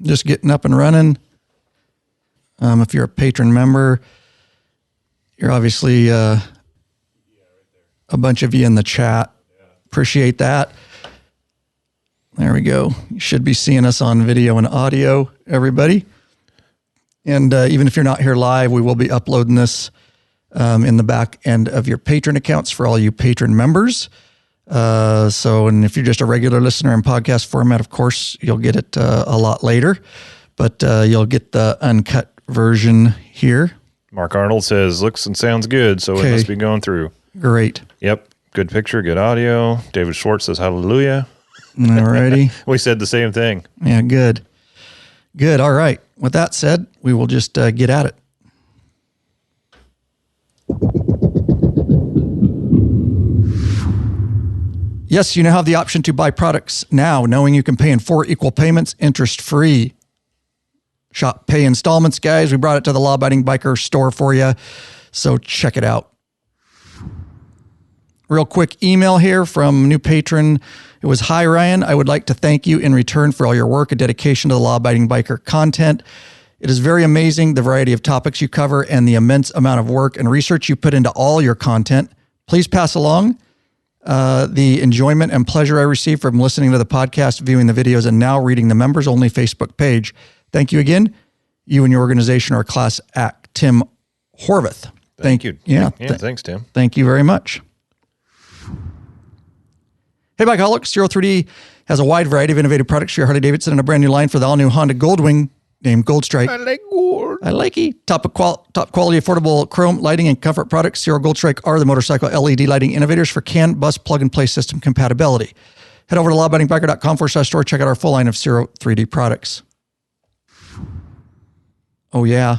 Just getting up and running. If you're a patron member, you're obviously a bunch of you in the chat. Appreciate that. There we go. You should be seeing us on video and audio, everybody. And even if you're not here live, we will be uploading this in the back end of your patron accounts for all you patron members. And if you're just a regular listener in podcast format, of course, you'll get it a lot later, but you'll get the uncut version here. Mark Arnold says, looks and sounds good, so it must be going through. Great. Yep. Good picture, good audio. David Schwartz says, hallelujah. All righty. We said the same thing. Yeah, good. Good. All right. With that said, we will just get at it. Yes, you now have the option to buy products now, knowing you can pay in 4 equal payments, interest-free. Shop pay installments, guys. We brought it to the Law Abiding Biker store for you, so check it out. Real quick email here from new patron. It was, hi, Ryan. I would like to thank you in return for all your work and dedication to the Law Abiding Biker content. It is very amazing the variety of topics you cover and the immense amount of work and research you put into all your content. Please pass along the enjoyment and pleasure I receive from listening to the podcast, viewing the videos, and now reading the members-only Facebook page. Thank you again. You and your organization are a class act. Tim Horvath. Thank you. Yeah. Thanks, Tim. Thank you very much. Hey, Bikeaholics, 03D has a wide variety of innovative products for your Harley-Davidson and a brand new line for the all-new Honda Goldwing named Goldstrike. I like gold. I like it. Top quality, affordable chrome lighting and comfort products. Zero Goldstrike are the motorcycle LED lighting innovators for CAN, bus, plug-and-play system compatibility. Head over to lawabidingbiker.com/store. Check out our full line of 03D products. Oh, yeah.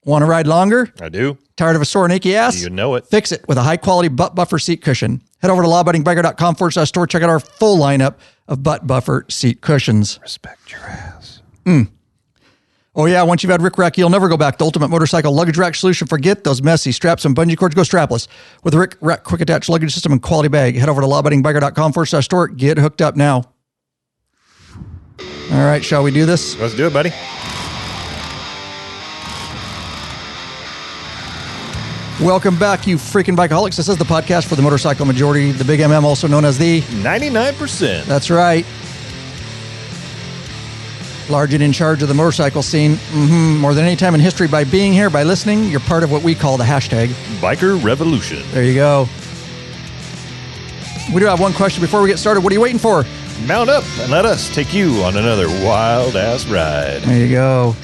Want to ride longer? I do. Tired of a sore and achy ass? You know it. Fix it with a high-quality butt buffer seat cushion. Head over to lawabidingbiker.com/store. Check out our full lineup of butt buffer seat cushions. Respect your ass. Oh, yeah. Once you've had Rick Rack, you'll never go back. The ultimate motorcycle luggage rack solution. Forget those messy straps and bungee cords. Go strapless with the Rick Rack quick attach luggage system and quality bag. Head over to lawabidingbiker.com/store. Get hooked up now. All right. Shall we do this? Let's do it, buddy. Welcome back, you freaking bikeaholics. This is the podcast for the motorcycle majority, the Big MM, also known as the 99%. That's right. Large and in charge of the motorcycle scene. More than any time in history. By being here, by listening, you're part of what we call the hashtag Biker Revolution. There you go. We do have one question before we get started. What are you waiting for? Mount up and let us take you on another wild-ass ride. There you go.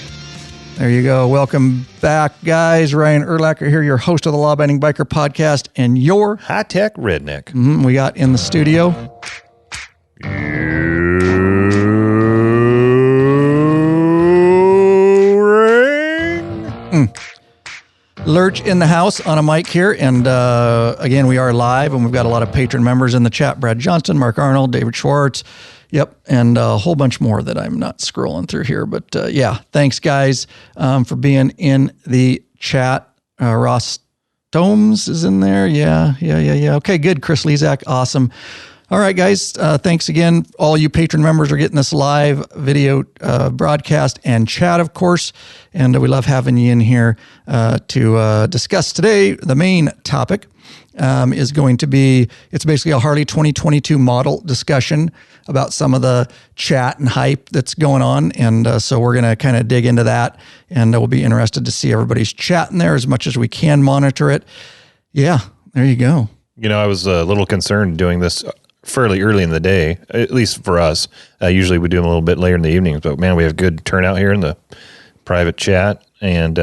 There you go. Welcome back, guys. Ryan Urlacher here, your host of the Law Abiding Biker podcast and your high-tech redneck. We got in the studio. Lurch in the house on a mic here. And again, we are live and we've got a lot of patron members in the chat. Brad Johnston, Mark Arnold, David Schwartz. Yep. And a whole bunch more that I'm not scrolling through here. But yeah, thanks guys for being in the chat. Ross Domes is in there. Yeah. Okay, good. Chris Lezak. Awesome. All right, guys. Thanks again. All you patron members are getting this live video broadcast and chat, of course. And we love having you in here to discuss today. The main topic is going to be, it's basically a Harley 2022 model discussion about some of the chat and hype that's going on. And so we're going to kind of dig into that. And we'll be interested to see everybody's chat in there as much as we can monitor it. Yeah, there you go. You know, I was a little concerned doing this fairly early in the day, at least for us. Usually we do them a little bit later in the evenings, but man, we have good turnout here in the private chat. And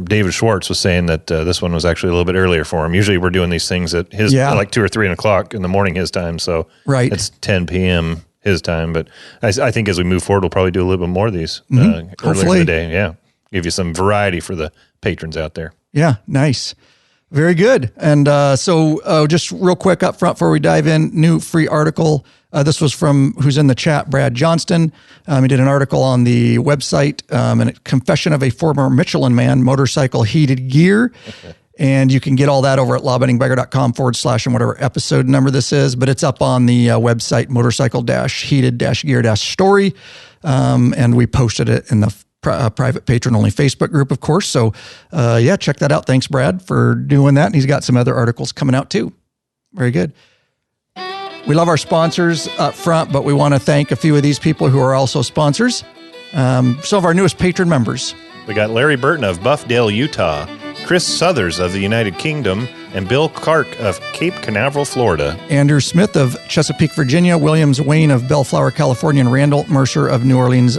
David Schwartz was saying that this one was actually a little bit earlier for him. Usually we're doing these things at his like 2 or 3 o'clock in the morning his time. So it's 10 p.m. his time. But I think as we move forward, we'll probably do a little bit more of these earlier in the day. Yeah. Give you some variety for the patrons out there. Yeah. Nice. Very good. And so just real quick up front before we dive in, new free article. This was from who's in the chat, Brad Johnston. He did an article on the website, and Confession of a Former Michelin Man, Motorcycle Heated Gear. And you can get all that over at lawabidingbiker.com/and whatever episode number this is. But it's up on the website, motorcycle-heated-gear-story. And we posted it in the private patron-only Facebook group, of course. So, check that out. Thanks, Brad, for doing that. And he's got some other articles coming out, too. Very good. We love our sponsors up front, but we want to thank a few of these people who are also sponsors. Some of our newest patron members. We got Larry Burton of Buffdale, Utah, Chris Southers of the United Kingdom, and Bill Clark of Cape Canaveral, Florida. Andrew Smith of Chesapeake, Virginia, Williams Wayne of Bellflower, California, and Randall Mercer of New Orleans,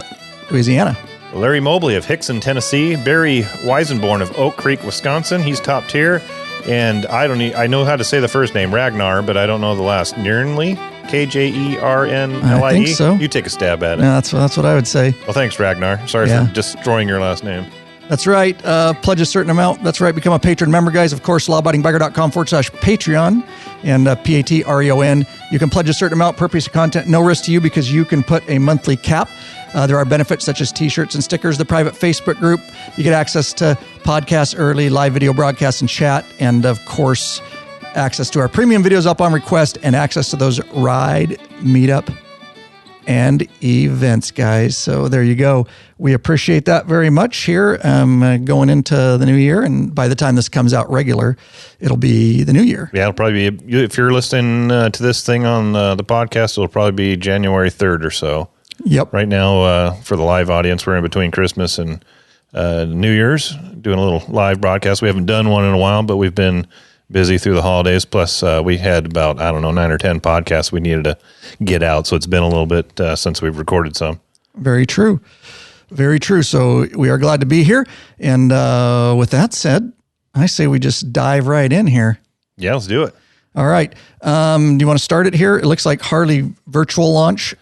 Louisiana. Larry Mobley of Hickson, Tennessee, Barry Weisenborn of Oak Creek, Wisconsin. He's top tier. And I know how to say the first name, Ragnar, but I don't know the last. Nernley? Kjernli? I think so. You take a stab at it. Yeah, that's what I would say. Well, thanks, Ragnar. Sorry for destroying your last name. That's right. Pledge a certain amount. That's right. Become a patron member, guys. Of course, lawabidingbiker.com/Patreon and Patreon. You can pledge a certain amount per piece of content. No risk to you because you can put a monthly cap. There are benefits such as t-shirts and stickers, the private Facebook group. You get access to podcasts early, live video broadcasts and chat. And of course, access to our premium videos up on request and access to those ride, meetup, and events, guys. So there you go. We appreciate that very much here going into the new year. And by the time this comes out regular, it'll be the new year. Yeah, it'll probably be, if you're listening to this thing on the podcast, it'll probably be January 3rd or so. Yep. Right now, for the live audience, we're in between Christmas and New Year's, doing a little live broadcast. We haven't done one in a while, but we've been busy through the holidays. Plus, we had about, 9 or 10 podcasts we needed to get out. So it's been a little bit since we've recorded some. Very true. Very true. So we are glad to be here. And with that said, I say we just dive right in here. Yeah, let's do it. All right. Do you want to start it here? It looks like Harley virtual launch.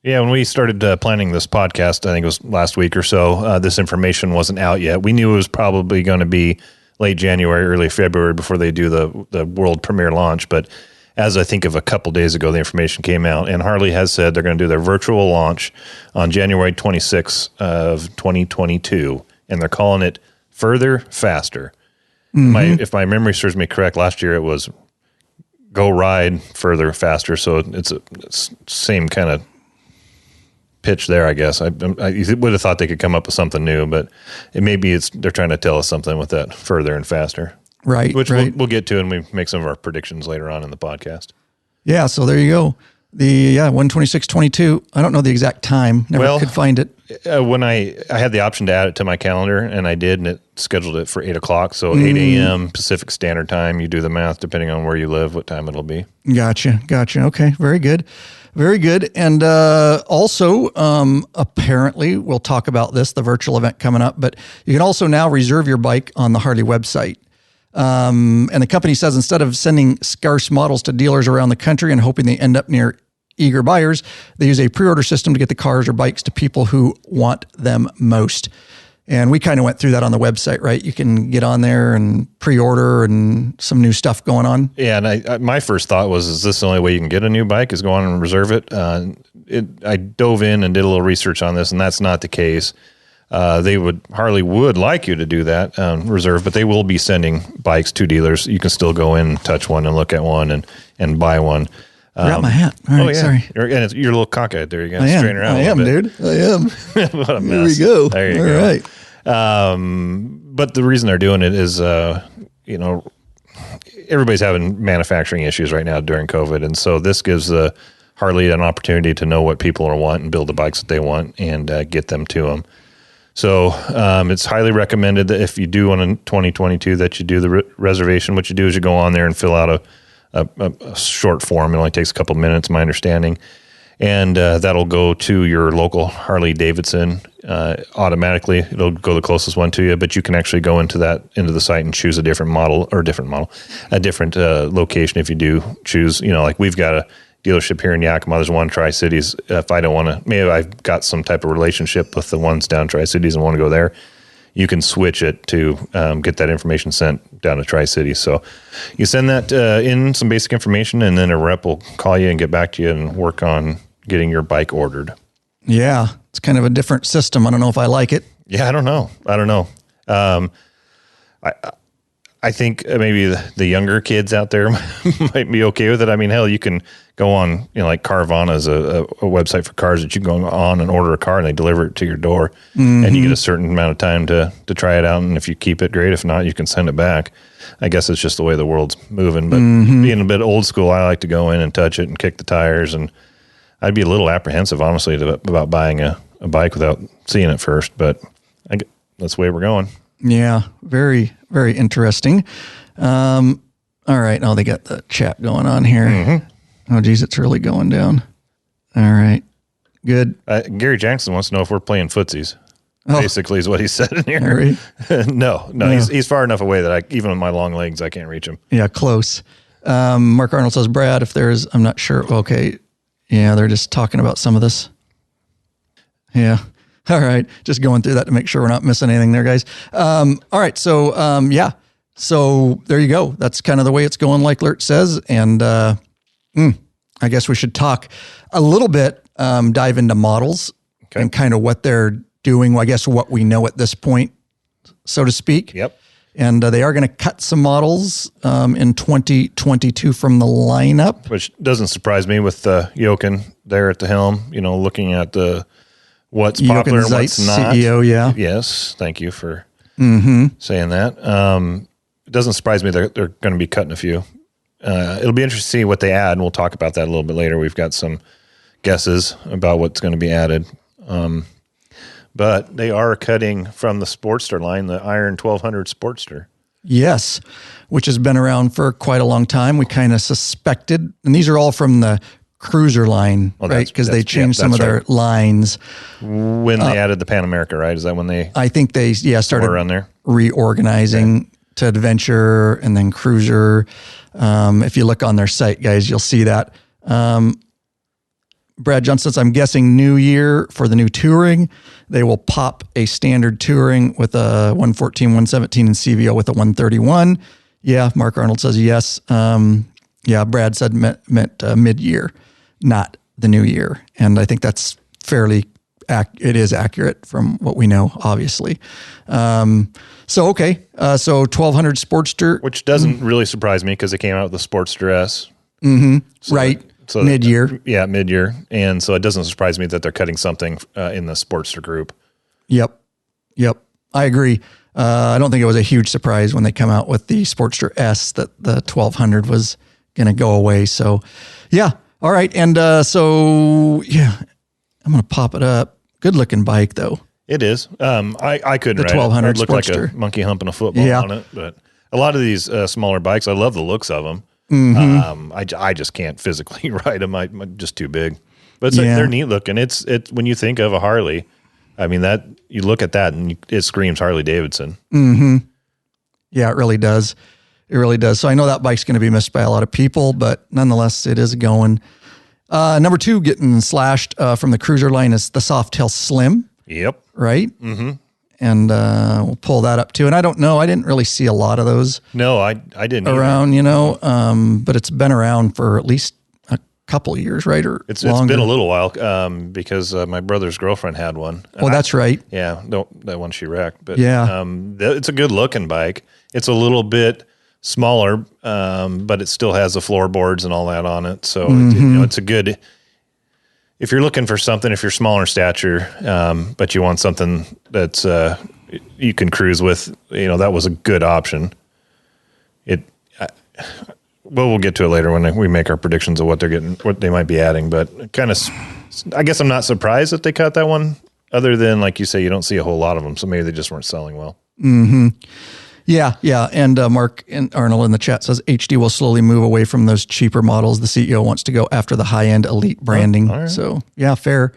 Yeah, when we started planning this podcast, I think it was last week or so, this information wasn't out yet. We knew it was probably going to be late January, early February before they do the world premiere launch. But as I think of a couple days ago, the information came out, and Harley has said they're going to do their virtual launch on January 26th of 2022, and they're calling it Further, Faster. Mm-hmm. If my memory serves me correct, last year it was Go Ride Further, Faster, so it's same kind of pitch there, I guess. I would have thought they could come up with something new, but they're trying to tell us something with that further and faster. Right. Which we'll get to, and we make some of our predictions later on in the podcast. Yeah, so there you go. 1/26/22. I don't know the exact time. Never could find it. When I had the option to add it to my calendar, and I did, and it scheduled it for 8 o'clock. So 8 a.m. Pacific Standard Time. You do the math depending on where you live, what time it'll be. Gotcha. Okay, very good. Very good. And also, apparently, we'll talk about this, the virtual event coming up, but you can also now reserve your bike on the Harley website. And the company says instead of sending scarce models to dealers around the country and hoping they end up near eager buyers, they use a pre-order system to get the cars or bikes to people who want them most. And we kind of went through that on the website, right? You can get on there and pre-order and some new stuff going on. Yeah, and my first thought was, is this the only way you can get a new bike is go on and reserve it? I dove in and did a little research on this, and that's not the case. Harley would like you to do that, reserve, but they will be sending bikes to dealers. You can still go in, touch one, and look at one and buy one. Forgot my hat. All right, sorry. You're a little cockeyed there. You got to straighten around a little bit. Dude. I am. What a mess. Here we go. There you go. All right. But the reason they're doing it is, everybody's having manufacturing issues right now during COVID. And so this gives Harley an opportunity to know what people want and build the bikes that they want and get them to them. So it's highly recommended that if you do want in 2022 that you do the reservation. What you do is you go on there and fill out a short form. It only takes a couple of minutes, my understanding. And that'll go to your local Harley-Davidson automatically. It'll go the closest one to you, but you can actually go into the site and choose a different location if you do choose. Like we've got a dealership here in Yakima. There's one Tri-Cities. If I don't want to, maybe I've got some type of relationship with the ones down Tri-Cities and want to go there, you can switch it to get that information sent down to Tri-Cities. So you send that in some basic information, and then a rep will call you and get back to you and work on getting your bike ordered. Yeah, it's kind of a different system. I don't know if I like it. Yeah, I don't know. I think maybe the younger kids out there might be okay with it. I mean, hell, you can go on, like Carvana is a website for cars that you can go on and order a car and they deliver it to your door, and you get a certain amount of time to try it out. And if you keep it, great. If not, you can send it back. I guess it's just the way the world's moving. But being a bit old school, I like to go in and touch it and kick the tires. And I'd be a little apprehensive, honestly, about buying a bike without seeing it first. But that's the way we're going. Yeah, very, very interesting. All right. Oh, they got the chat going on here. Oh, geez, it's really going down. All right. Good. Gary Jackson wants to know if we're playing footsies. Basically is what he said in here. No. He's far enough away that even with my long legs, I can't reach him. Yeah, close. Mark Arnold says, Brad, if there's, I'm not sure. Okay. Yeah, they're just talking about some of this. Yeah. All right. Just going through that to make sure we're not missing anything there, guys. All right. So, yeah. So there you go. That's kind of the way it's going, like Lert says. And I guess we should talk a little bit, dive into models and kind of what they're doing. I guess what we know at this point, so to speak. Yep. And they are going to cut some models in 2022 from the lineup. Which doesn't surprise me with Jochen there at the helm, looking at what's popular and what's not. CEO, yeah. Yes, thank you for saying that. It doesn't surprise me they're going to be cutting a few. It'll be interesting to see what they add, and we'll talk about that a little bit later. We've got some guesses about what's going to be added. But they are cutting from the Sportster line, the Iron 1200 Sportster. Yes, which has been around for quite a long time. We kind of suspected, and these are all from the Cruiser line, right? Because they changed some of their lines. When they added the Pan America, right? Is that when they... I think they, started around there? Reorganizing to Adventure and then Cruiser. If you look on their site, guys, you'll see that. Brad Johnson says, I'm guessing new year for the new Touring. They will pop a standard Touring with a 114, 117 and CVO with a 131. Yeah, Mark Arnold says yes. Yeah, Brad said meant mid-year, not the new year. And I think that's it is accurate from what we know, obviously. So 1200 Sportster. Which doesn't really surprise me because they came out with the Sportster S. So right. So mid-year. Yeah, mid-year. And so it doesn't surprise me that they're cutting something in the Sportster group. Yep. I agree. I don't think it was a huge surprise when they come out with the Sportster S that the 1200 was going to go away. So, yeah. All right. And I'm going to pop it up. Good looking bike, though. It is. I couldn't ride it. The 1200 Sportster. Look like a monkey humping a football on it. But a lot of these smaller bikes, I love the looks of them. I just can't physically ride them. I'm just too big. But they're neat looking. It's when you think of a Harley, I mean, that you look at that and it screams Harley-Davidson. Yeah, it really does. It really does. So I know that bike's going to be missed by a lot of people, but nonetheless, it is going. Number 2 getting slashed from the Cruiser line is the Softail Slim. Yep. Right? And we'll pull that up too. And I don't know, I didn't really see a lot of those. No, I didn't around, but it's been around for at least a couple of years, right? Or it's been a little while because my brother's girlfriend had one. That's right. Yeah, that one she wrecked. But yeah, it's a good looking bike. It's a little bit smaller, but it still has the floorboards and all that on it. So it's a good. If you're looking for something, if you're smaller in stature, but you want something that's you can cruise with, that was a good option. We'll get to it later when we make our predictions of what they're getting, what they might be adding. But I guess I'm not surprised that they cut that one. Other than, like you say, you don't see a whole lot of them, so maybe they just weren't selling well. Yeah. And Mark and Arnold in the chat says HD will slowly move away from those cheaper models. The CEO wants to go after the high-end elite branding. Right. So, yeah, fair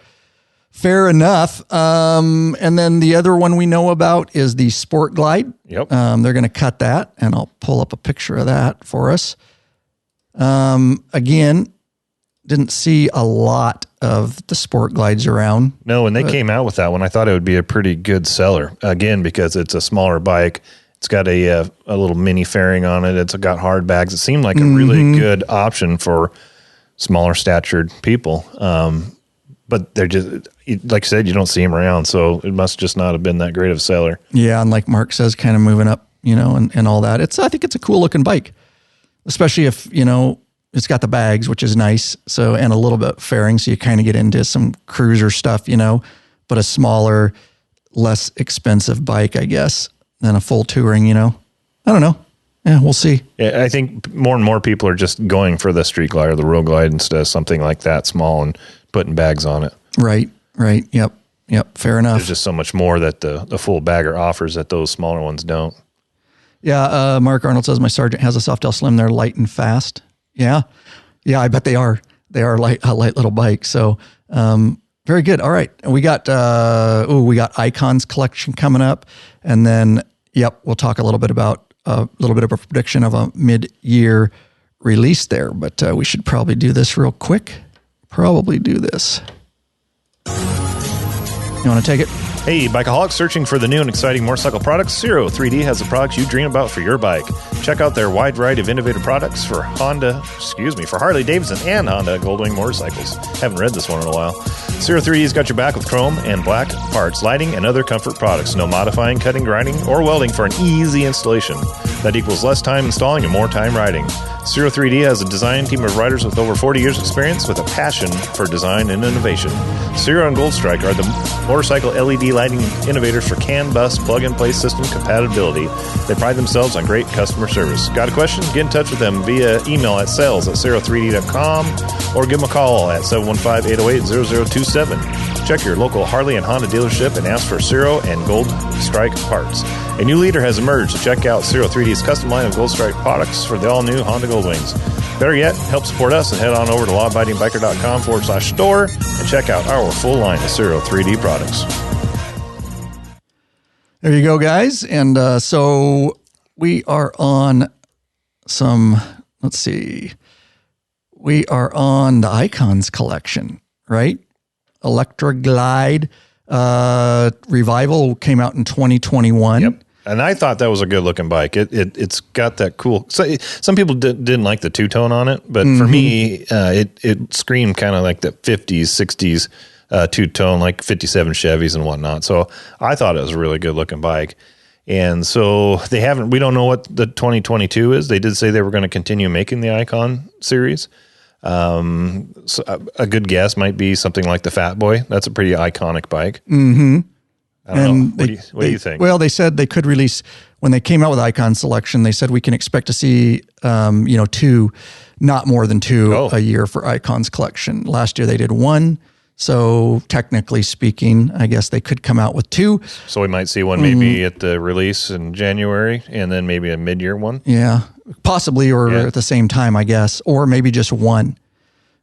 enough. And then the other one we know about is the Sport Glide. Yep. They're going to cut that, and I'll pull up a picture of that for us. Again, didn't see a lot of the Sport Glides around. No, when they came out with that one, I thought it would be a pretty good seller. Again, because it's a smaller bike. It's got a little mini fairing on it. It's got hard bags. It seemed like a really good option for smaller statured people. But they're just, like I said, you don't see them around. So it must just not have been that great of a seller. Yeah. And like Mark says, kind of moving up and all that. I think it's a cool looking bike, especially if, it's got the bags, which is nice. So, and a little bit fairing. So you kind of get into some cruiser stuff, but a smaller, less expensive bike, I guess, than a full touring, I don't know. Yeah, we'll see. Yeah, I think more and more people are just going for the Street Glide or the Road Glide instead of something like that small and putting bags on it. Right. Yep. Fair enough. There's just so much more that the full bagger offers that those smaller ones don't. Yeah. Mark Arnold says my Sergeant has a Softail Slim. They're light and fast. Yeah, I bet they are. They are a light little bike. So, very good. All right, we got Icons collection coming up, and then we'll talk a little bit about a prediction of a mid-year release there. But we should probably do this real quick. You want to take it? Hey, bikeaholics searching for the new and exciting motorcycle products? Zero 3D has the products you dream about for your bike. Check out their wide variety of innovative products for Harley-Davidson and Honda Goldwing motorcycles. Haven't read this one in a while. Zero 3D's got your back with chrome and black parts, lighting, and other comfort products. No modifying, cutting, grinding, or welding for an easy installation. That equals less time installing and more time riding. Zero 3D has a design team of riders with over 40 years experience with a passion for design and innovation. Zero and Gold Strike are the motorcycle LED lighting innovators for CAN bus plug-and-play system compatibility. They pride themselves on great customer service. Got a question? Get in touch with them via email at sales@zero3d.com or give them a call at 715-808-0027. Check your local Harley and Honda dealership and ask for Zero and Gold Strike parts. A new leader has emerged, so check out Zero 3D's custom line of Gold Strike products for the all-new Honda Goldwings. Better yet, help support us and head on over to lawabidingbiker.com/store and check out our full line of Zero 3D products. There you go, guys. And so we are on we are on the Icons collection, right? Electra Glide Revival came out in 2021. Yep. And I thought that was a good looking bike. It's got that cool. So some people didn't like the two-tone on it, but for me, it screamed kind of like the 50s, 60s two-tone, like 57 Chevys and whatnot. So I thought it was a really good looking bike. And so we don't know what the 2022 is. They did say they were going to continue making the Icon series. So a good guess might be something like the Fat Boy. That's a pretty iconic bike. Mm-hmm. I don't know. What do you think? Well, they said they could release, when they came out with Icon Selection, they said we can expect to see, not more than two a year for Icons collection. Last year they did one. So technically speaking, I guess they could come out with two. So we might see one maybe at the release in January and then maybe a mid-year one. Yeah, possibly, or at the same time, I guess, or maybe just one.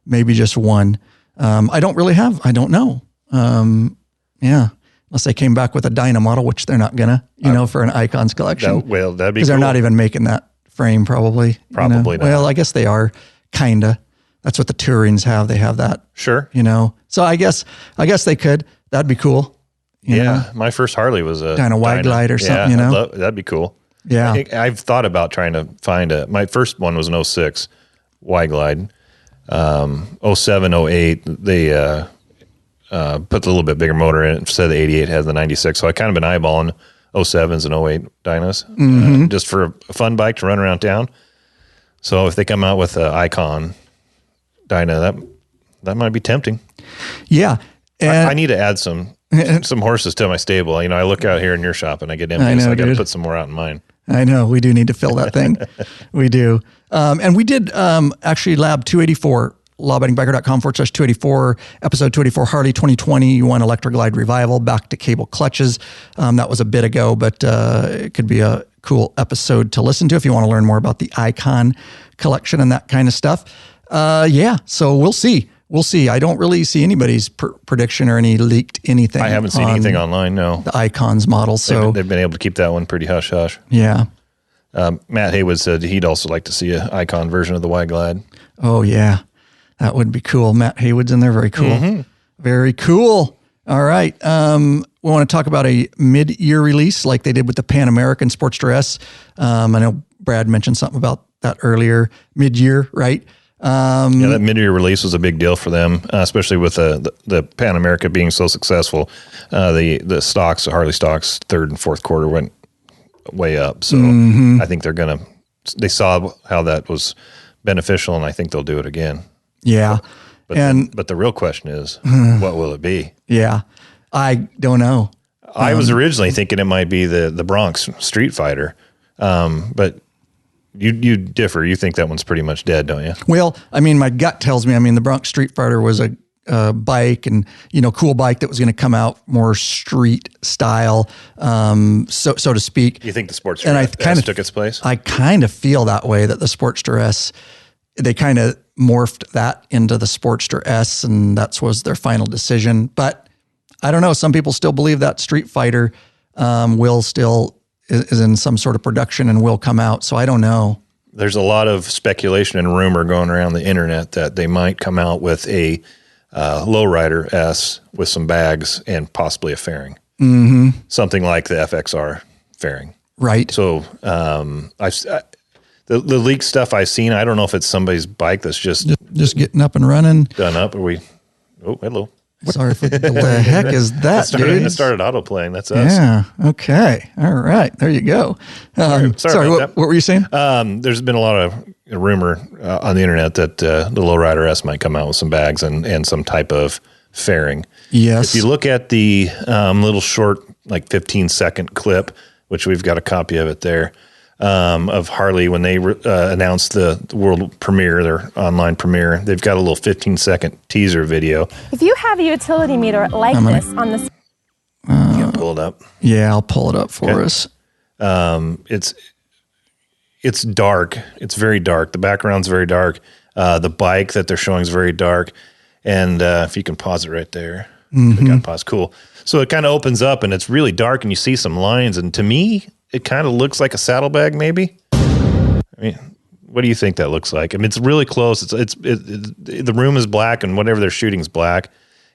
I don't know. Unless they came back with a Dyna model, which they're not gonna, for an Icons collection. That'd be cool. Because they're not even making that frame, probably. Probably not. Well, I guess they are, kinda. That's what the Tourings have. They have that. Sure. So I guess they could. That'd be cool. My first Harley was a kind of wide glide or something. That'd be cool. Yeah. I've thought about trying to find my first one was an 06 wide glide. 07, 08, they put a little bit bigger motor in it. Instead of the 88 has the 96. So I kind of been eyeballing 07s and 08 dynos just for a fun bike to run around town. So if they come out with an Icon dyno, that might be tempting. Yeah. And I need to add some horses to my stable. I look out here in your shop and I get empty, so I got to put some more out in mine. I know. We do need to fill that thing. We do. And we did actually LAB-284, lawabidingbiker.com/284, episode 284, Harley 2021 Electra Glide Revival, back to cable clutches. That was a bit ago, but it could be a cool episode to listen to if you want to learn more about the Icon collection and that kind of stuff. So we'll see. I don't really see anybody's prediction or any leaked anything. I haven't seen anything online, no. The Icons model. So they've been able to keep that one pretty hush-hush. Yeah. Matt Haywood said he'd also like to see an Icon version of the wide glide. Oh, yeah. That would be cool. Matt Haywood's in there. Very cool. Mm-hmm. Very cool. All right. We want to talk about a mid-year release like they did with the Pan American Sportster S. I know Brad mentioned something about that earlier. Mid-year, right? That mid-year release was a big deal for them, especially with the Pan America being so successful. The stocks, the Harley stocks, third and fourth quarter went way up. So I think they saw how that was beneficial, and I think they'll do it again. Yeah. But the real question is, what will it be? Yeah. I don't know. I was originally thinking it might be the Bronx Street Fighter, but you differ. You think that one's pretty much dead, don't you? Well, I mean, my gut tells me, the Bronx Street Fighter was a bike and, cool bike that was going to come out more street style, so to speak. You think the Sportster S took its place? I kind of feel that way, that the Sportster S, they kind of morphed that into the Sportster S, and that was their final decision. But I don't know. Some people still believe that Street Fighter is in some sort of production and will come out. So I don't know. There's a lot of speculation and rumor going around the internet that they might come out with a lowrider S with some bags and possibly a fairing. Mm-hmm. Something like the FXR fairing. Right. So the leaked stuff I've seen, I don't know if it's somebody's bike that's just getting up and running. Done up. Oh, hello. Sorry for what the heck is that, dude? It started auto-playing. That's us. Yeah. Okay. All right. There you go. Sorry what were you saying? There's been a lot of rumor on the internet that the Lowrider S might come out with some bags and some type of fairing. Yes. If you look at the little short, like 15-second clip, which we've got a copy of it there, of Harley when they announced the world premiere, their online premiere. They've got a little 15-second teaser video. If you have a utility meter like this on the... Can you pull it up? Yeah, I'll pull it up for us. It's dark. It's very dark. The background's very dark. The bike that they're showing is very dark. And if you can pause it right there. Mm-hmm. Got pause. Cool. So it kind of opens up and it's really dark and you see some lines. And to me, it kind of looks like a saddlebag, maybe. I mean, what do you think that looks like? I mean, it's really close. The room is black, and whatever they're shooting is black,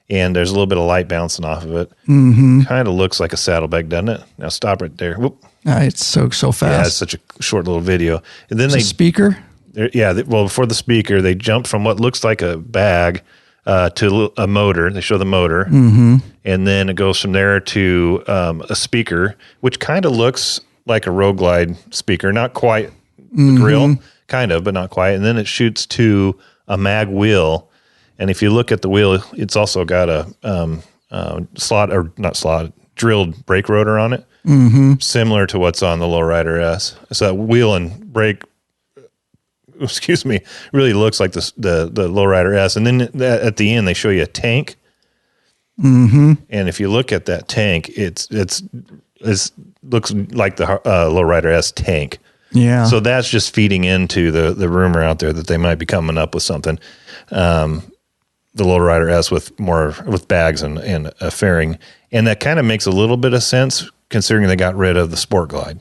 and there's a little bit of light bouncing off of it. Mm-hmm. Kind of looks like a saddlebag, doesn't it? Now stop right there. Whoop. It's so fast. Yeah, it's such a short little video. And then speaker. Before the speaker, they jumped from what looks like a bag to a motor. They show the motor, mm-hmm. and then it goes from there to a speaker, which kind of looks like a Road Glide speaker, not quite the grill, kind of, but not quite. And then it shoots to a mag wheel, and if you look at the wheel, it's also got a drilled brake rotor on it, mm-hmm. similar to what's on the Lowrider S. So that wheel and brake, really looks like the Lowrider S. And then at the end, they show you a tank. Mm-hmm. And if you look at that tank, it looks like the Lowrider S tank. Yeah. So that's just feeding into the rumor out there that they might be coming up with something. The Lowrider S with bags and a fairing. And that kind of makes a little bit of sense considering they got rid of the Sport Glide.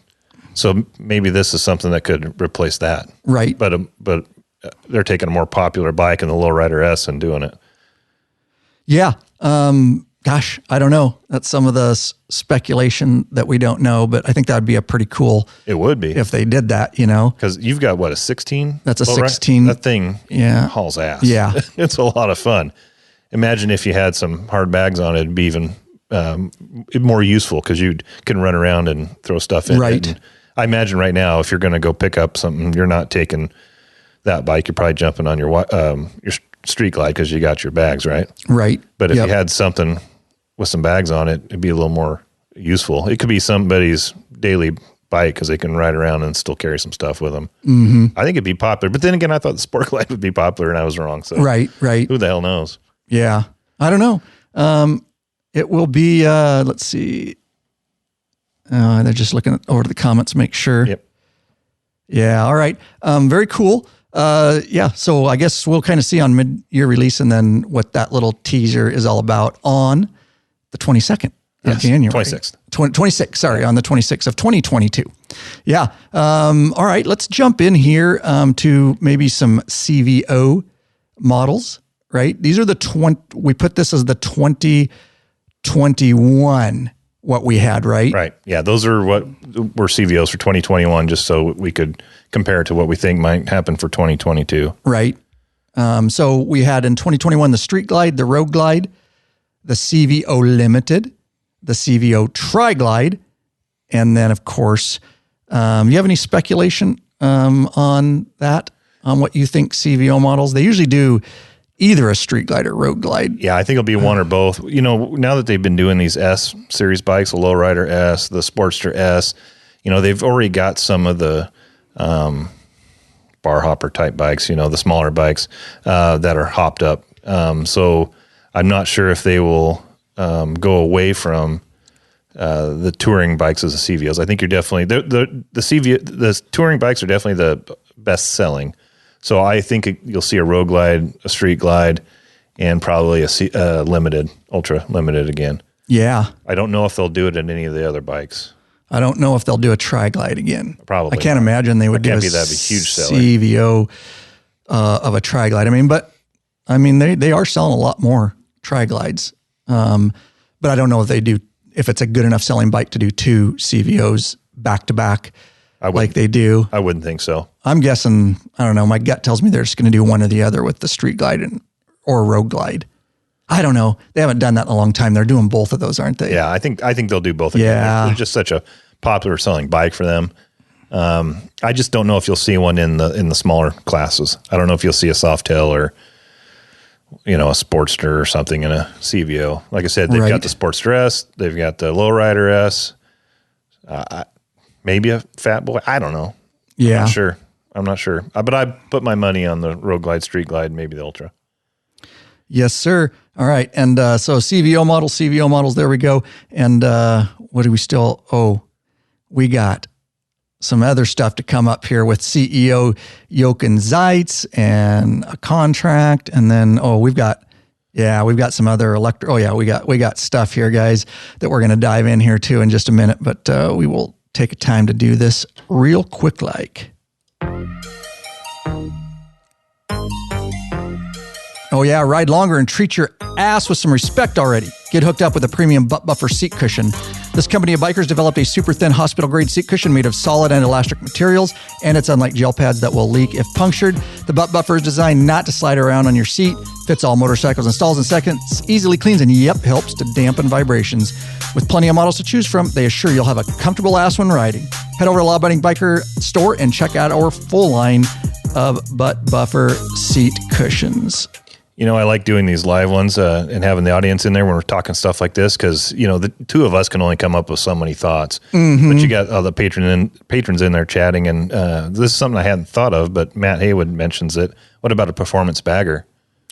So maybe this is something that could replace that. Right. But they're taking a more popular bike in the Lowrider S and doing it. Yeah. Gosh, I don't know. That's some of the speculation that we don't know, but I think that'd be a pretty cool. It would be if they did that, you know, because you've got a 16. That's a 16. That thing, hauls ass. Yeah, it's a lot of fun. Imagine if you had some hard bags on it; it'd be even more useful because you can run around and throw stuff in. Right. And I imagine right now, if you're going to go pick up something, you're not taking that bike. You're probably jumping on your Street Glide because you got your bags, right? Right. But if you had something with some bags on it, it'd be a little more useful. It could be somebody's daily bike because they can ride around and still carry some stuff with them. Mm-hmm. I think it'd be popular. But then again, I thought the Sport Glide would be popular, and I was wrong. So right. Who the hell knows? Yeah, I don't know. It will be. Let's see. They're just looking over the comments to make sure. Yep. Yeah. All right. Very cool. So I guess we'll kind of see on mid-year release and then what that little teaser is all about on the 22nd of January. 26th. 26th, sorry, on the 26th of 2022. Yeah. All right, let's jump in here to maybe some CVO models, right? These are we put this as the 2021, what we had, right? Right. Yeah, those are what were CVOs for 2021, just so we could compare it to what we think might happen for 2022. Right. So we had in 2021 the Street Glide, the Road Glide, the CVO Limited, the CVO Tri Glide, and then of course You have any speculation on that, on what you think CVO models? They usually do either a street glide or road glide. Yeah, I think it'll be one or both. You know, now that they've been doing these S series bikes, the Lowrider S, the Sportster S, you know, they've already got some of the bar hopper type bikes, you know, the smaller bikes that are hopped up. So I'm not sure if they will go away from the touring bikes as the CVOs. I think you're definitely the touring bikes are definitely the best selling. So I think you'll see a road glide, a street glide, and probably a limited, ultra limited again. Yeah. I don't know if they'll do it in any of the other bikes. I don't know if they'll do a tri-glide again. Probably. I can't imagine they would do a that'd be huge seller. CVO of a tri-glide. I mean, they are selling a lot more tri-glides. But I don't know if it's a good enough selling bike to do two CVOs back to back like they do. I wouldn't think so. I'm guessing, I don't know, my gut tells me they're just going to do one or the other with the street glide or road glide. I don't know. They haven't done that in a long time. They're doing both of those, aren't they? Yeah, I think they'll do both. Yeah. They're just such a popular selling bike for them. I just don't know if you'll see one in the smaller classes. I don't know if you'll see a Softail or, you know, a Sportster or something in a CVO. Like I said, they've got the Sportster S, they've got the Lowrider S, maybe a Fat Boy. I don't know. Yeah. I'm not sure. But I put my money on the road glide, street glide, maybe the Ultra. Yes, sir. All right. And so CVO models, there we go. And what do we still, we got some other stuff to come up here with CEO Jochen Zeitz and a contract. And then, we've got some other we got stuff here, guys, that we're going to dive in here too in just a minute, but we will take a time to do this real quick like. Oh yeah, ride longer and treat your ass with some respect already. Get hooked up with a premium butt buffer seat cushion. This company of bikers developed a super thin hospital grade seat cushion made of solid and elastic materials, and it's unlike gel pads that will leak if punctured. The butt buffer is designed not to slide around on your seat, fits all motorcycles and stalls in seconds, easily cleans, and helps to dampen vibrations. With plenty of models to choose from, they assure you'll have a comfortable ass when riding. Head over to Law Abiding Biker store and check out our full line of butt buffer seat cushions. You know, I like doing these live ones and having the audience in there when we're talking stuff like this because, you know, the two of us can only come up with so many thoughts. Mm-hmm. But you got all the patrons in there chatting, and this is something I hadn't thought of, but Matt Haywood mentions it. What about a performance bagger?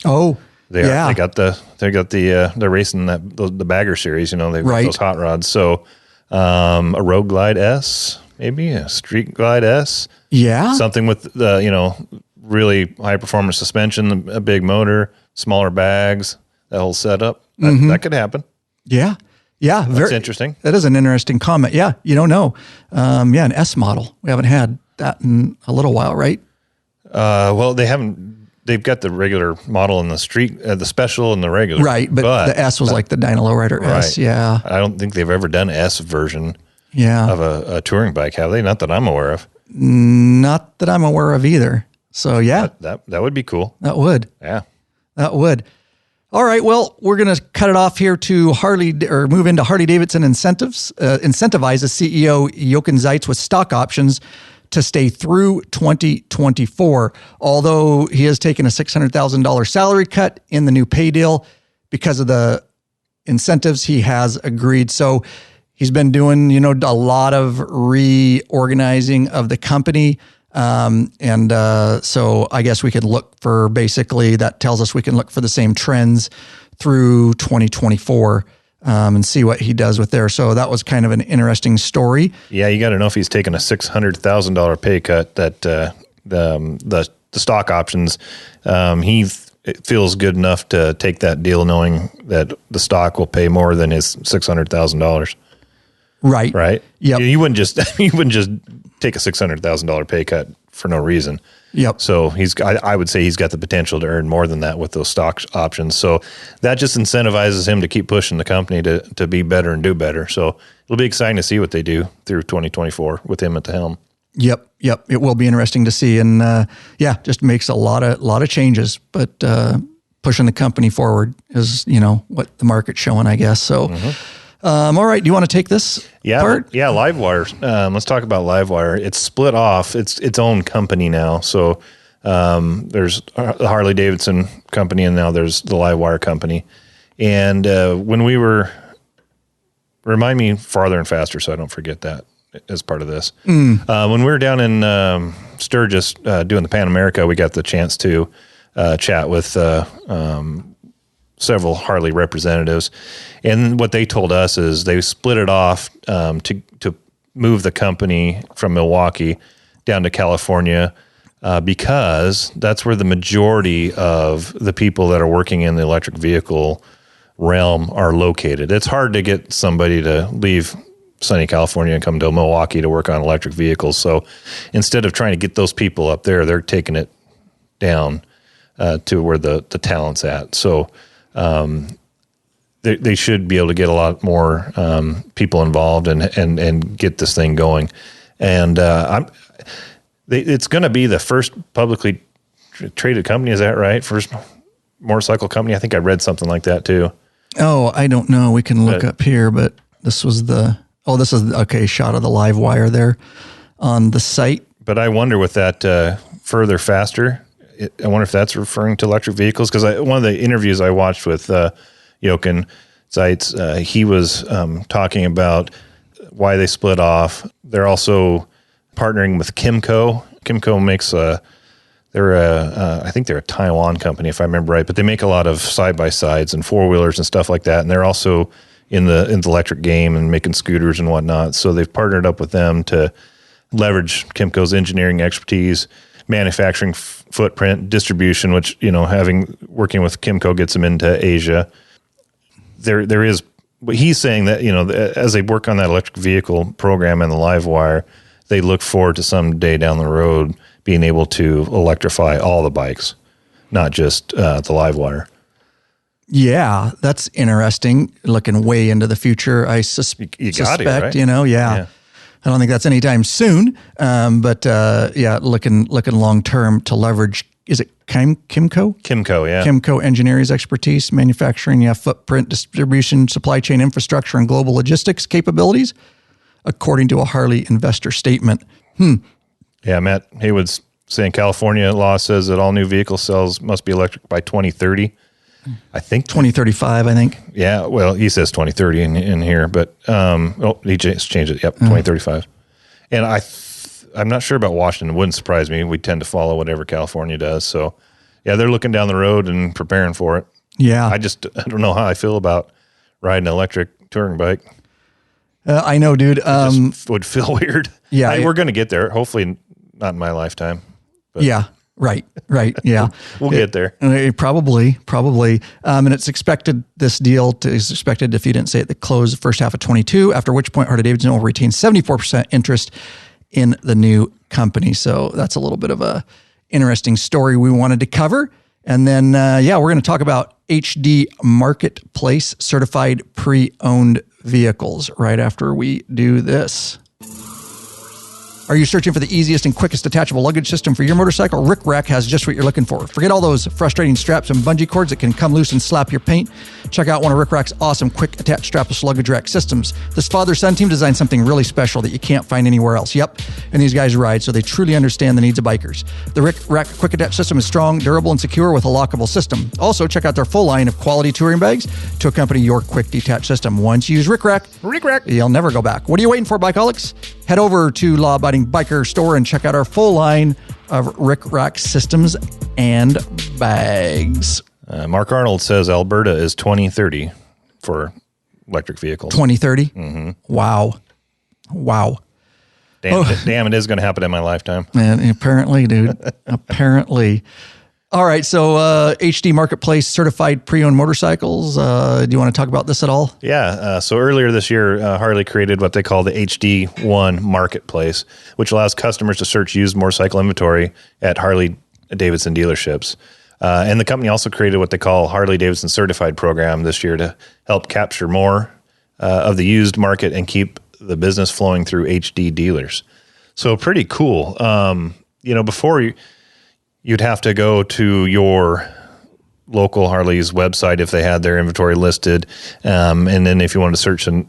Oh, they're racing the bagger series. You know, they've got those hot rods. So a road glide S, maybe a street glide S. Yeah, something with really high performance suspension, a big motor, smaller bags, that whole setup. That could happen. Yeah. Yeah. That's interesting. That is an interesting comment. Yeah. You don't know. An S model. We haven't had that in a little while, right? Well, they've got the regular model in the street, the special and the regular. Right. But the S was like the Dyna Lowrider S. Yeah. I don't think they've ever done an S version yeah. of a touring bike, have they? Not that I'm aware of. Not that I'm aware of either. So yeah, that would be cool. That would. Yeah, that would. All right. Well, we're going to cut it off here to move into Harley-Davidson incentives. Incentivizes CEO Jochen Zeitz with stock options to stay through 2024. Although he has taken a $600,000 salary cut in the new pay deal because of the incentives, he has agreed. So he's been doing, a lot of reorganizing of the company. So I guess we could look for that tells us we can look for the same trends through 2024 and see what he does with there. So that was kind of an interesting story. Yeah, you got to know if he's taking a $600,000 pay cut that the stock options, it feels good enough to take that deal knowing that the stock will pay more than his $600,000. Right. Yep. You wouldn't just take a $600,000 pay cut for no reason. Yep. So I would say he's got the potential to earn more than that with those stock options. So that just incentivizes him to keep pushing the company to be better and do better. So it'll be exciting to see what they do through 2024 with him at the helm. Yep. It will be interesting to see. And just makes a lot of changes, but pushing the company forward is, what the market's showing, I guess. So, all right. Do you want to take this? part? Yeah, LiveWire. Let's talk about LiveWire. It's split off. It's its own company now. So there's the Harley-Davidson company, and now there's the LiveWire company. And when we were, remind me farther and faster so I don't forget that as part of this. When we were down in Sturgis doing the Pan America, we got the chance to chat with several Harley representatives. And what they told us is they split it off to move the company from Milwaukee down to California because that's where the majority of the people that are working in the electric vehicle realm are located. It's hard to get somebody to leave sunny California and come to Milwaukee to work on electric vehicles. So instead of trying to get those people up there, they're taking it down to where the talent's at. So they should be able to get a lot more people involved and get this thing going. And it's going to be the first publicly traded company. Is that right? First motorcycle company. I think I read something like that too. Oh, I don't know. We can look up here, but this is shot of the LiveWire there on the site. But I wonder with that further, faster, I wonder if that's referring to electric vehicles. Because one of the interviews I watched with Jochen Zeitz, he was talking about why they split off. They're also partnering with Kymco. Kymco makes I think they're a Taiwan company, if I remember right, but they make a lot of side-by-sides and four-wheelers and stuff like that. And they're also in the electric game and making scooters and whatnot. So they've partnered up with them to leverage Kymco's engineering expertise, manufacturing footprint, distribution, which, working with Kymco gets them into Asia. There is, but he's saying that, as they work on that electric vehicle program and the LiveWire, they look forward to some day down the road being able to electrify all the bikes, not just the LiveWire. Yeah, that's interesting. Looking way into the future, I suspect, right? Yeah. I don't think that's anytime soon. But looking long term to leverage. Is it Kymco? Kymco, yeah. Kymco Engineering's expertise, manufacturing, footprint, distribution, supply chain infrastructure, and global logistics capabilities, according to a Harley investor statement. Yeah, Matt Haywood's saying California law says that all new vehicle sales must be electric by 2030. I think 2035, I think. Yeah, well, he says 2030 in here, but he just changed it. Yep, 2035. And I'm not sure about Washington. It wouldn't surprise me. We tend to follow whatever California does. So, yeah, they're looking down the road and preparing for it. Yeah. I don't know how I feel about riding an electric touring bike. I know, dude. It just would feel weird. Yeah. We're going to get there. Hopefully not in my lifetime. But. Yeah. Right. Yeah. We'll get there. Probably. And it's expected, this deal is expected, if you didn't say it, the close the first half of 22, after which point Harley-Davidson will retain 74% interest in the new company. So that's a little bit of a interesting story we wanted to cover. And then, we're going to talk about HD Marketplace certified pre-owned vehicles right after we do this. Are you searching for the easiest and quickest detachable luggage system for your motorcycle? Rick Rack has just what you're looking for. Forget all those frustrating straps and bungee cords that can come loose and slap your paint. Check out one of Rick Rack's awesome quick attach strapless luggage rack systems. This father-son team designed something really special that you can't find anywhere else. Yep, and these guys ride, so they truly understand the needs of bikers. The Rick Rack quick attach system is strong, durable, and secure with a lockable system. Also, check out their full line of quality touring bags to accompany your quick detach system. Once you use Rick Rack, you'll never go back. What are you waiting for, bikeaholics? Head over to law-abiding biker store and check out our full line of Rick Rack systems and bags. Mark Arnold says Alberta is 2030 for electric vehicles. 2030? Mm-hmm. Wow. Damn, it is going to happen in my lifetime. Man, apparently, dude. Apparently. All right, so HD Marketplace certified pre-owned motorcycles. Do you want to talk about this at all? Yeah. So earlier this year, Harley created what they call the HD1 Marketplace, which allows customers to search used motorcycle inventory at Harley-Davidson dealerships. And the company also created what they call Harley-Davidson Certified program this year to help capture more of the used market and keep the business flowing through HD dealers. So pretty cool. Before you'd have to go to your local Harley's website if they had their inventory listed. And then if you wanted to search in,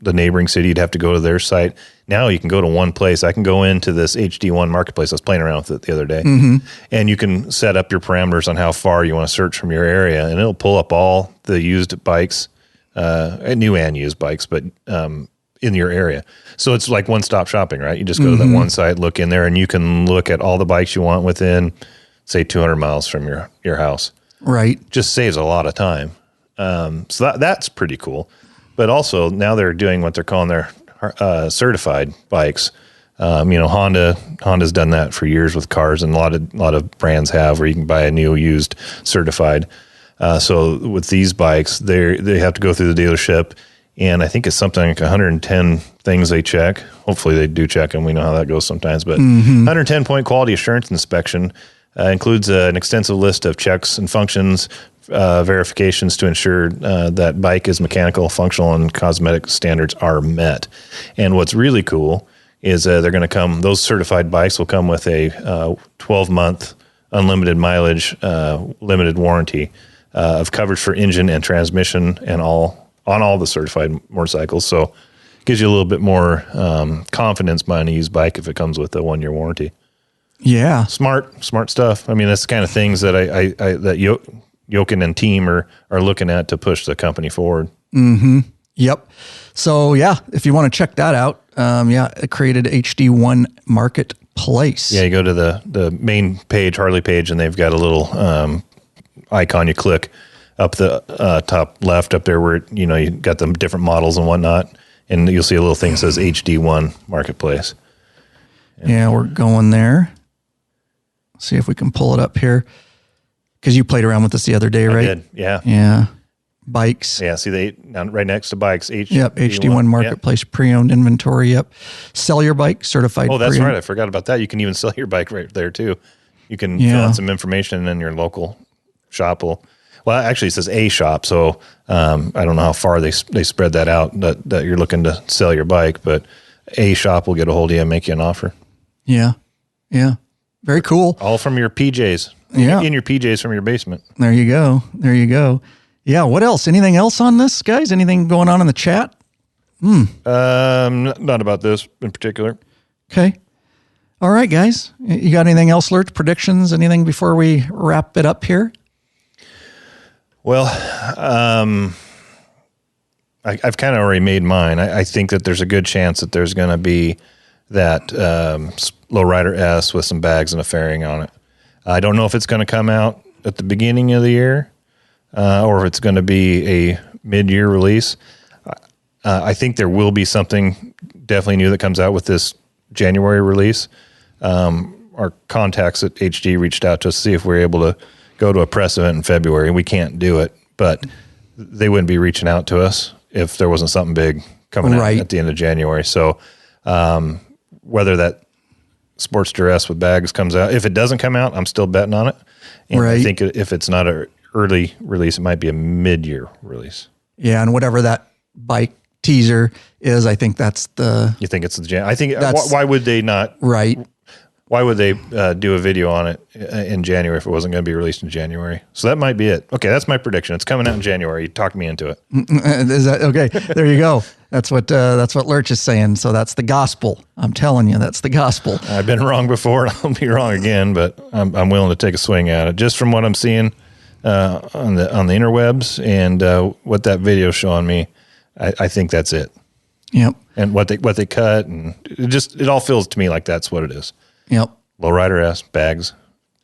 the neighboring city, you'd have to go to their site. Now you can go to one place. I can go into this HD1 marketplace. I was playing around with it the other day. And you can set up your parameters on how far you want to search from your area. And it'll pull up all the used bikes, new and used bikes, but in your area. So it's like one-stop shopping, right? You just go to that one site, look in there, and you can look at all the bikes you want within, say, 200 miles from your house. Right. Just saves a lot of time. So that's pretty cool. But also now they're doing what they're calling their certified bikes. Honda's done that for years with cars, and a lot of brands have, where you can buy a new used certified. So with these bikes, they have to go through the dealership, and I think it's something like 110 things they check. Hopefully they do check them. We know how that goes sometimes, but 110 point quality assurance inspection includes an extensive list of checks and functions, verifications to ensure that bike is mechanical, functional, and cosmetic standards are met. And what's really cool is they're going to come, those certified bikes will come with a 12-month unlimited mileage, limited warranty of coverage for engine and transmission and on all the certified motorcycles. So it gives you a little bit more confidence buying a used bike if it comes with a 1-year warranty. Yeah. Smart stuff. I mean, that's the kind of things that that Jochen and team are looking at to push the company forward. Yep. So yeah, if you want to check that out, it created HD1 Marketplace. Yeah, you go to the main page, Harley page, and they've got a little icon you click up the top left up there where you got the different models and whatnot, and you'll see a little thing that says HD1 Marketplace. Yeah, we're going there. See if we can pull it up here. Because you played around with this the other day, right? I did, yeah. Yeah. Bikes. Yeah, see, right next to bikes. HD1 Marketplace, pre-owned inventory, Sell your bike, certified. Oh, that's right. I forgot about that. You can even sell your bike right there, too. You can fill out some information, and then your local shop will... Well, actually, it says a shop, so I don't know how far they spread that out, that you're looking to sell your bike, but a shop will get a hold of you and make you an offer. Yeah. Yeah. Very cool. All from your PJs. Yeah. In your PJs from your basement. There you go. Yeah. What else? Anything else on this, guys? Anything going on in the chat? Not about this in particular. Okay. All right, guys. You got anything else, Lurch? Predictions? Anything before we wrap it up here? Well, I've kind of already made mine. I think that there's a good chance that there's going to be that Lowrider S with some bags and a fairing on it. I don't know if it's going to come out at the beginning of the year or if it's going to be a mid-year release. I think there will be something definitely new that comes out with this January release. Our contacts at HD reached out to us to see if we're able to go to a press event in February, and we can't do it, but they wouldn't be reaching out to us if there wasn't something big coming out at the end of January. So whether that Sportster S with bags comes out, if it doesn't come out, I'm still betting on it. And I think if it's not an early release, it might be a mid-year release. Yeah, and whatever that bike teaser is, I think that's the... You think it's the... I think... Why would they not... Right. Why would they do a video on it in January if it wasn't going to be released in January? So that might be it. Okay, that's my prediction. It's coming out in January. You talked me into it. Is that okay? There you go. That's what Lurch is saying. So that's the gospel. I'm telling you, that's the gospel. I've been wrong before, and I'll be wrong again. But I'm willing to take a swing at it, just from what I'm seeing on the interwebs and what that video's showing me. I think that's it. Yep. And what they cut, and it all feels to me like that's what it is. Yep. Lowrider S, bags,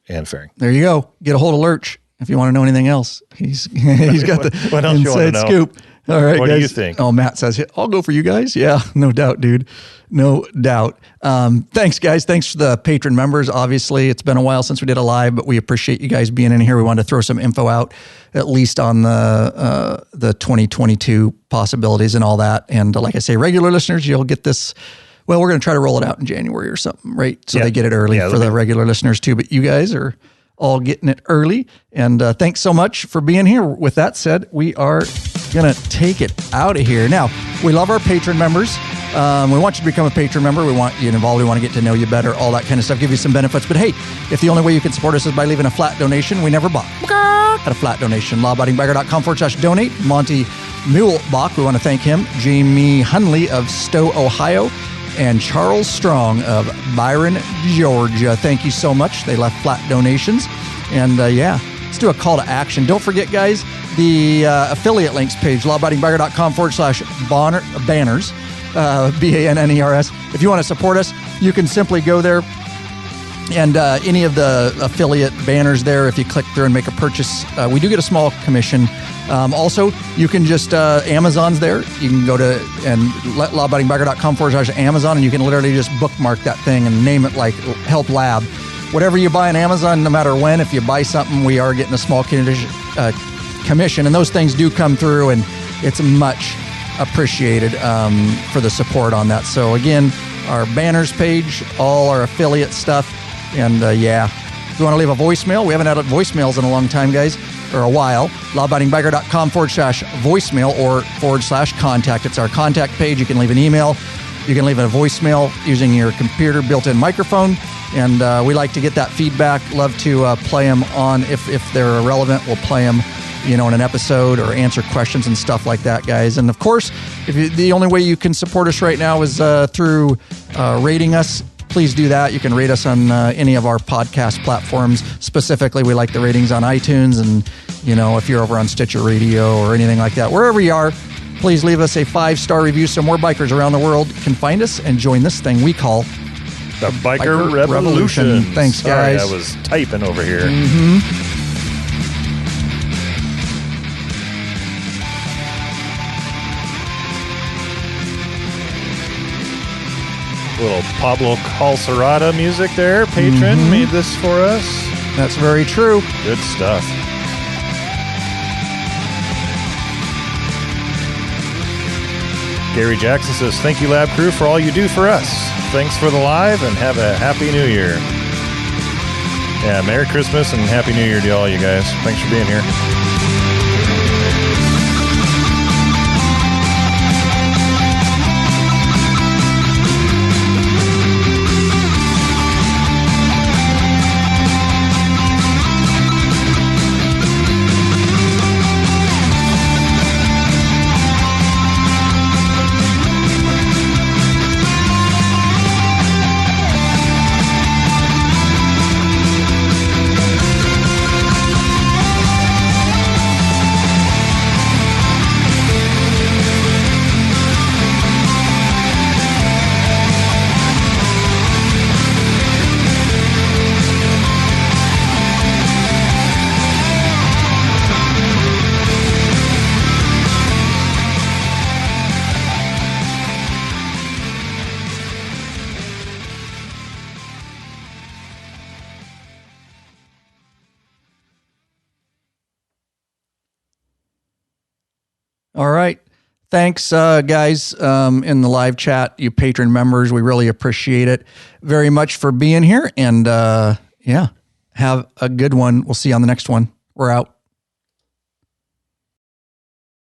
and fairing. There you go. Get a hold of Lurch if you want to know anything else. He's got the what else inside scoop. All right, what guys. Do you think? Oh, Matt says, I'll go for you guys. Yeah, no doubt, dude. No doubt. Thanks, guys. Thanks for the patron members. Obviously, it's been a while since we did a live, but we appreciate you guys being in here. We wanted to throw some info out, at least on the 2022 possibilities and all that. And like I say, regular listeners, you'll get this. Well, we're going to try to roll it out in January or something, right? So they get it early for the regular listeners too. But you guys are all getting it early. And thanks so much for being here. With that said, we are going to take it out of here. Now, we love our patron members. We want you to become a patron member. We want you involved. We want to get to know you better, all that kind of stuff, give you some benefits. But hey, if the only way you can support us is by leaving a flat donation, we never balk at a flat donation. LawAbidingBiker.com/donate. Monty Mulebach, we want to thank him. Jamie Hunley of Stowe, Ohio. And Charles Strong of Byron, Georgia. Thank you so much. They left flat donations. And let's do a call to action. Don't forget, guys, the affiliate links page, lawabidingbiker.com/banners, BANNERS. If you want to support us, you can simply go there. And any of the affiliate banners there, if you click through and make a purchase, we do get a small commission. Also, you can just, Amazon's there. You can go to and lawabidingbiker.com/Amazon, and you can literally just bookmark that thing and name it like Help Lab. Whatever you buy on Amazon, no matter when, if you buy something, we are getting a small commission. And those things do come through, and it's much appreciated for the support on that. So again, our banners page, all our affiliate stuff. And if you want to leave a voicemail, we haven't had voicemails in a long time, guys, or a while. lawabidingbiker.com/voicemail or /contact. It's our contact page. You can leave an email. You can leave a voicemail using your computer built-in microphone. And we like to get that feedback. Love to play them on, if they're relevant, we'll play them, in an episode or answer questions and stuff like that, guys. And of course, the only way you can support us right now is through rating us. Please do that. You can rate us on any of our podcast platforms. Specifically, we like the ratings on iTunes, and if you're over on Stitcher Radio or anything like that, wherever you are, please leave us a 5-star review so more bikers around the world can find us and join this thing we call the Biker Revolution. Thanks, guys. Sorry, I was typing over here. Mm-hmm. Little Pablo Calcerada music there. Patron made this for us. That's very true. Good stuff. Gary Jackson says, thank you, Lab Crew, for all you do for us. Thanks for the live, and have a Happy New Year. Yeah, Merry Christmas and Happy New Year to all you guys. Thanks for being here. All right. Thanks, guys, in the live chat, you patron members. We really appreciate it very much for being here. And have a good one. We'll see you on the next one. We're out.